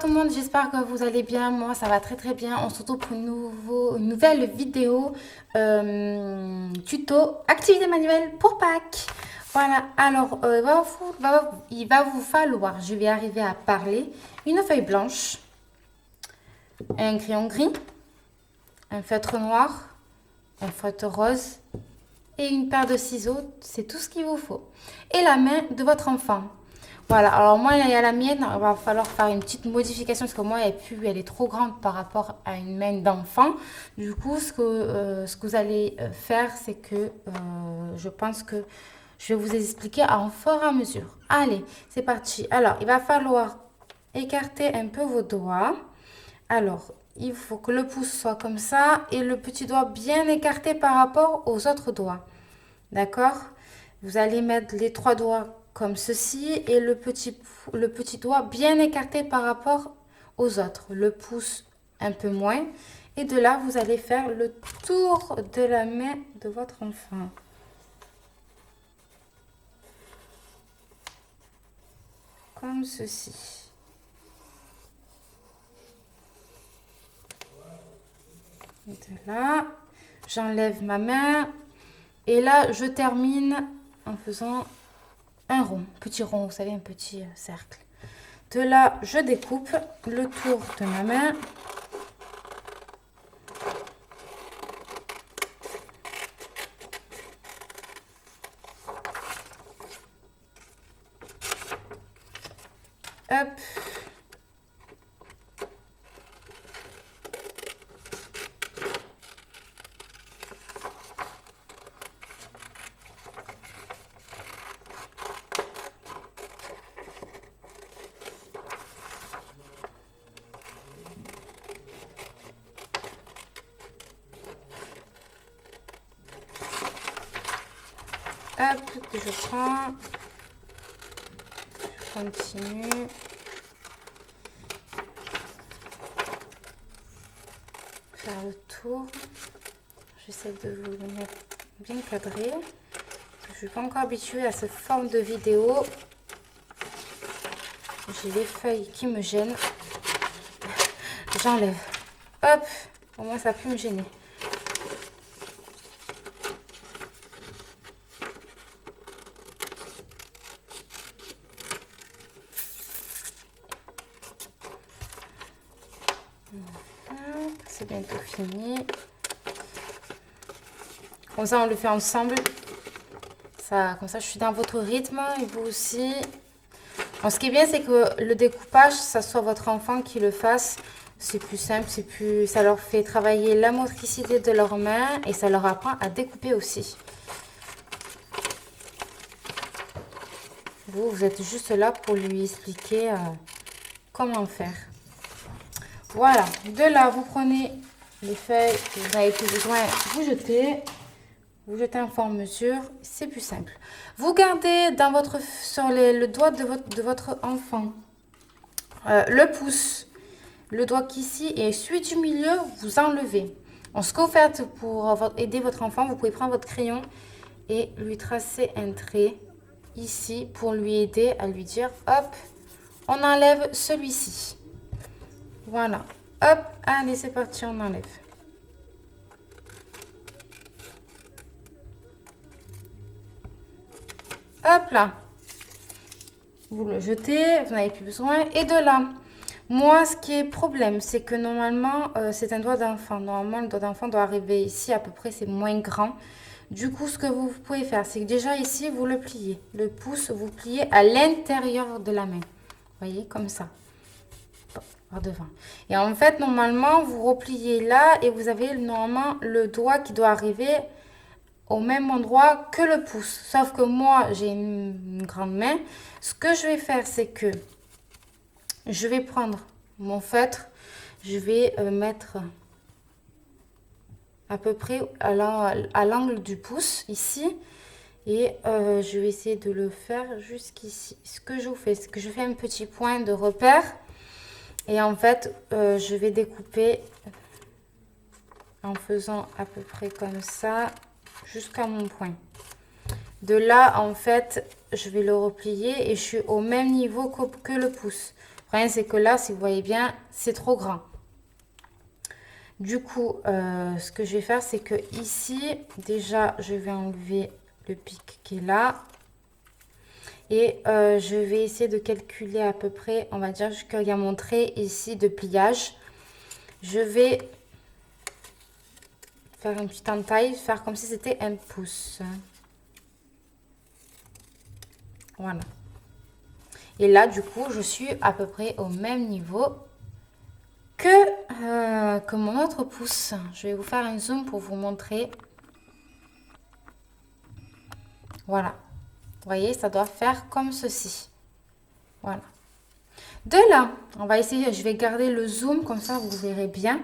tout le monde, j'espère que vous allez bien. Moi, ça va très très bien. On se retrouve pour une nouvelle vidéo tuto activité manuelle pour Pâques. Voilà, alors il va vous falloir, je vais arriver à parler, une feuille blanche, un crayon gris, un feutre noir, un feutre rose et une paire de ciseaux. C'est tout ce qu'il vous faut. Et la main de votre enfant. Voilà, alors moi, il y a la mienne, il va falloir faire une petite modification parce que moi, elle est trop grande par rapport à une main d'enfant. Du coup, ce que vous allez faire, c'est que je pense que je vais vous expliquer en fur et à mesure. Allez, c'est parti. Alors, il va falloir écarter un peu vos doigts. Alors, il faut que le pouce soit comme ça et le petit doigt bien écarté par rapport aux autres doigts. D'accord? Vous allez mettre les trois doigts comme ceci et le petit doigt bien écarté par rapport aux autres. Le pouce un peu moins. Et de là, vous allez faire le tour de la main de votre enfant. Comme ceci. Et de là, j'enlève ma main. Et là, je termine en faisant un rond, petit rond, vous savez, un petit cercle. De là, je découpe le tour de ma main. Hop. Hop, que je prends. Je continue. Faire le tour. J'essaie de vous le mettre bien cadré. Je ne suis pas encore habituée à cette forme de vidéo. J'ai les feuilles qui me gênent. J'enlève. Hop, au moins ça a pu me gêner. C'est bientôt fini. Comme ça, on le fait ensemble. Ça, comme ça, je suis dans votre rythme et vous aussi. Bon, ce qui est bien, c'est que le découpage, ça soit votre enfant qui le fasse. C'est plus simple, ça leur fait travailler la motricité de leurs mains et ça leur apprend à découper aussi. Vous êtes juste là pour lui expliquer comment faire. Voilà, de là, vous prenez les feuilles que vous n'avez plus besoin, vous jetez en forme mesure, c'est plus simple. Vous gardez sur le doigt de votre enfant le pouce, le doigt qui ici et celui du milieu, vous enlevez. En ce que vous faites pour aider votre enfant, vous pouvez prendre votre crayon et lui tracer un trait ici pour lui aider à lui dire hop, on enlève celui-ci. Voilà, hop, allez, c'est parti, on enlève. Hop là, vous le jetez, vous n'avez plus besoin. Et de là, moi, ce qui est problème, c'est que normalement, c'est un doigt d'enfant. Normalement, le doigt d'enfant doit arriver ici, à peu près, c'est moins grand. Du coup, ce que vous pouvez faire, c'est que déjà ici, vous le pliez. Le pouce, vous pliez à l'intérieur de la main. Vous voyez, comme ça. Par devant. Et en fait, normalement, vous repliez là et vous avez normalement le doigt qui doit arriver au même endroit que le pouce. Sauf que moi, j'ai une grande main. Ce que je vais faire, c'est que je vais prendre mon feutre. Je vais mettre à peu près à l'angle du pouce, ici. Et je vais essayer de le faire jusqu'ici. Ce que je fais, c'est que je fais un petit point de repère. Et en fait, je vais découper en faisant à peu près comme ça jusqu'à mon point. De là, en fait, je vais le replier et je suis au même niveau que le pouce. problème, c'est que là, si vous voyez bien, c'est trop grand. Du coup, ce que je vais faire, c'est que ici, déjà, je vais enlever le pic qui est là. Et je vais essayer de calculer à peu près, on va dire, jusqu'à mon trait ici de pliage. Je vais faire une petite entaille, faire comme si c'était un pouce. Voilà. Et là, du coup, je suis à peu près au même niveau que mon autre pouce. Je vais vous faire un zoom pour vous montrer. Voilà. Vous voyez, ça doit faire comme ceci. Voilà. De là, on va essayer, je vais garder le zoom, comme ça vous verrez bien.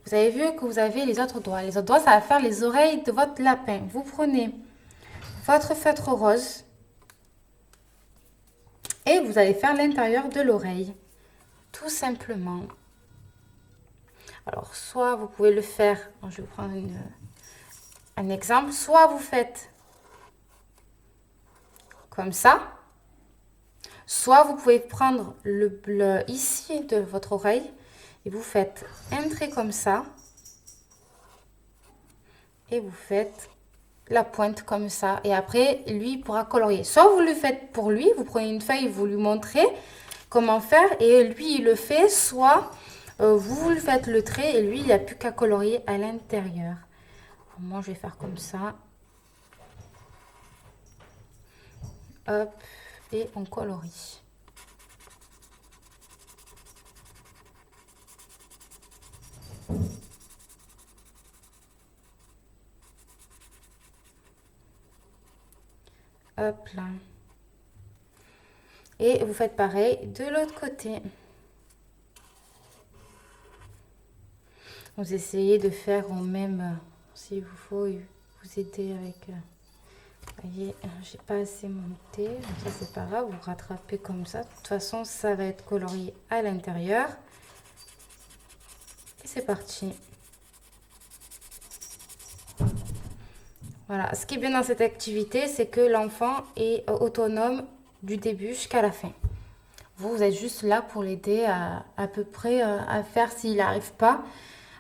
Vous avez vu que vous avez les autres doigts. Les autres doigts, ça va faire les oreilles de votre lapin. Vous prenez votre feutre rose et vous allez faire l'intérieur de l'oreille. Tout simplement. Alors, soit vous pouvez le faire, je vais prendre un exemple, soit vous faites comme ça, soit vous pouvez prendre le bleu ici de votre oreille et vous faites un trait comme ça et vous faites la pointe comme ça et après lui il pourra colorier. Soit vous le faites pour lui, vous prenez une feuille, vous lui montrez comment faire et lui il le fait, soit vous lui faites le trait et lui il n'a plus qu'à colorier à l'intérieur. Moi je vais faire comme ça. Hop, et on colorie. Hop là. Et vous faites pareil de l'autre côté. Vous essayez de faire en même, s'il vous faut vous aider avec... Vous voyez, j'ai pas assez monté, ça c'est pas grave, vous rattrapez comme ça. De toute façon, ça va être colorié à l'intérieur. Et c'est parti. Voilà, ce qui est bien dans cette activité, c'est que l'enfant est autonome du début jusqu'à la fin. Vous êtes juste là pour l'aider à peu près à faire s'il n'arrive pas,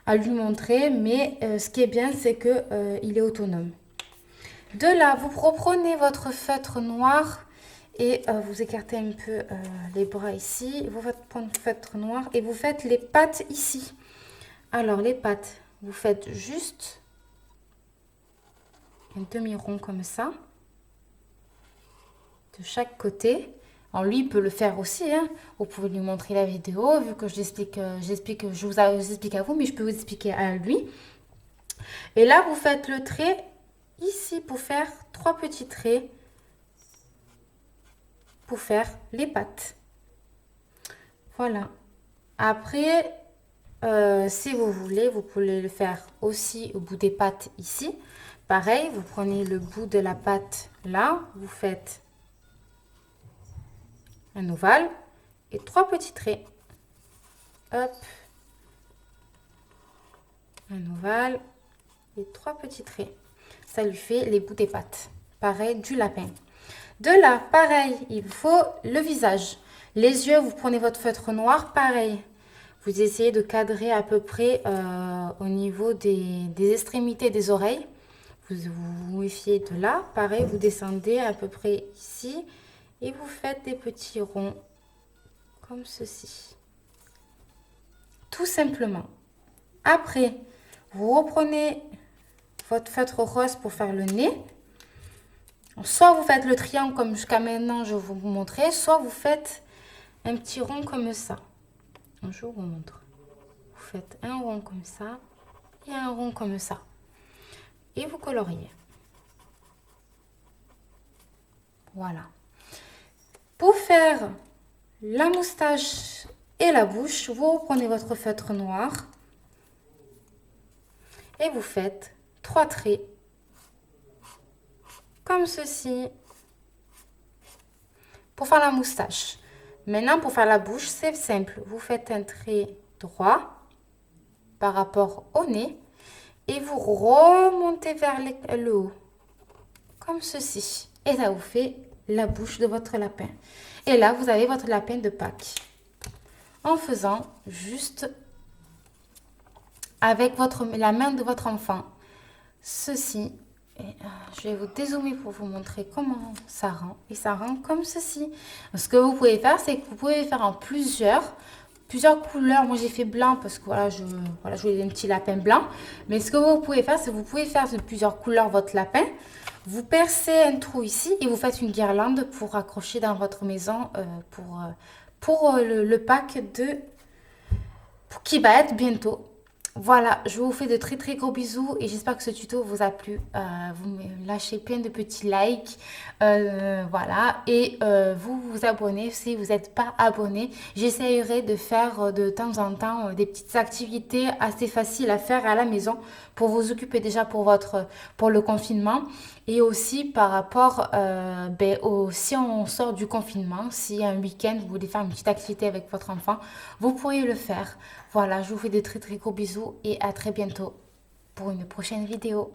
à lui montrer. Mais ce qui est bien, c'est que il est autonome. De là, vous reprenez votre feutre noir et vous écartez un peu les bras ici. Vous faites prendre le feutre noir et vous faites les pattes ici. Alors, les pattes, vous faites juste un demi-rond comme ça, de chaque côté. Alors, lui, il peut le faire aussi. Hein. Vous pouvez lui montrer la vidéo, vu que je vous explique à vous, mais je peux vous expliquer à lui. Et là, vous faites le trait ici pour faire 3 petits traits pour faire les pattes. Voilà. Après, si vous voulez, vous pouvez le faire aussi au bout des pattes ici. Pareil, vous prenez le bout de la patte là, vous faites un ovale et 3 petits traits. Hop. Un ovale et 3 petits traits. Ça lui fait les bouts des pattes. Pareil, du lapin. De là, pareil, il faut le visage. Les yeux, vous prenez votre feutre noir, pareil. Vous essayez de cadrer à peu près au niveau des extrémités des oreilles. Vous méfiez de là. Pareil, vous descendez à peu près ici. Et vous faites des petits ronds comme ceci. Tout simplement. Après, vous reprenez votre feutre rose pour faire le nez. Soit vous faites le triangle comme jusqu'à maintenant, je vais vous montrer. Soit vous faites un petit rond comme ça. Je vous montre. Vous faites un rond comme ça et un rond comme ça. Et vous coloriez. Voilà. Pour faire la moustache et la bouche, vous prenez votre feutre noir et vous faites 3 traits comme ceci pour faire la moustache. Maintenant, pour faire la bouche, c'est simple. Vous faites un trait droit par rapport au nez et vous remontez vers le haut comme ceci. Et ça vous fait la bouche de votre lapin. Et là, vous avez votre lapin de Pâques. en faisant juste avec la main de votre enfant ceci. Et, je vais vous dézoomer pour vous montrer comment ça rend. Et ça rend comme ceci. Ce que vous pouvez faire, c'est que vous pouvez faire en plusieurs couleurs. Moi, j'ai fait blanc parce que voilà, je voulais un petit lapin blanc. Mais ce que vous pouvez faire, c'est que vous pouvez faire de plusieurs couleurs votre lapin. Vous percez un trou ici et vous faites une guirlande pour accrocher dans votre maison pour le pack qui va être bientôt. Voilà, je vous fais de très très gros bisous et j'espère que ce tuto vous a plu. Vous me lâchez plein de petits likes, voilà, et vous vous abonnez si vous n'êtes pas abonné. J'essayerai de faire de temps en temps des petites activités assez faciles à faire à la maison pour vous occuper déjà pour le confinement et aussi par rapport si on sort du confinement, si un week-end vous voulez faire une petite activité avec votre enfant, vous pourriez le faire. Voilà, je vous fais de très très gros bisous et à très bientôt pour une prochaine vidéo.